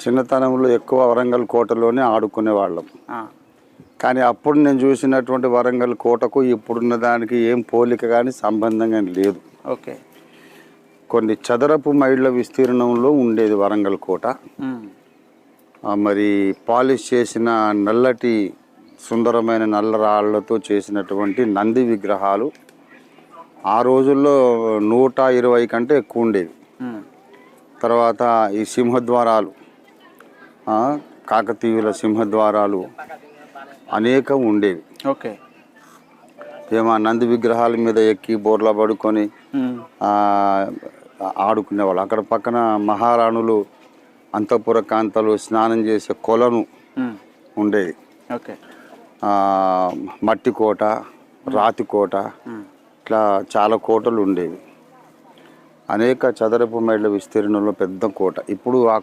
చిన్నతనంలో ఎక్కువ వరంగల్ కోటలోనే ఆడుకునే వాళ్ళం. కానీ అప్పుడు నేను చూసినటువంటి వరంగల్ కోటకు ఇప్పుడున్న దానికి ఏం పోలిక కానీ సంబంధం కానీ లేదు. ఓకే. కొన్ని చదరపు మైళ్ళ విస్తీర్ణంలో ఉండేది వరంగల్ కోట. మరి పాలిష్ చేసిన నల్లటి సుందరమైన నల్ల రాళ్లతో చేసినటువంటి నంది విగ్రహాలు ఆ రోజుల్లో 120 కంటే ఎక్కువ ఉండేవి. తర్వాత ఈ సింహద్వారాలు, కాకతీయుల సింహద్వారాలు అనేకం ఉండేవి. ఓకే. ఏమో నంది విగ్రహాల మీద ఎక్కి బోర్లా పడుకొని ఆడుకునేవాళ్ళు. అక్కడ పక్కన మహారాణులు అంతఃపుర కాంతలు స్నానం చేసే కొలను ఉండేది. ఓకే. మట్టి కోట, రాతి కోట, ఇట్లా చాలా కోటలు ఉండేవి. అనేక చదరపు మైళ్ళ విస్తీర్ణంలో పెద్ద కోట. ఇప్పుడు ఆ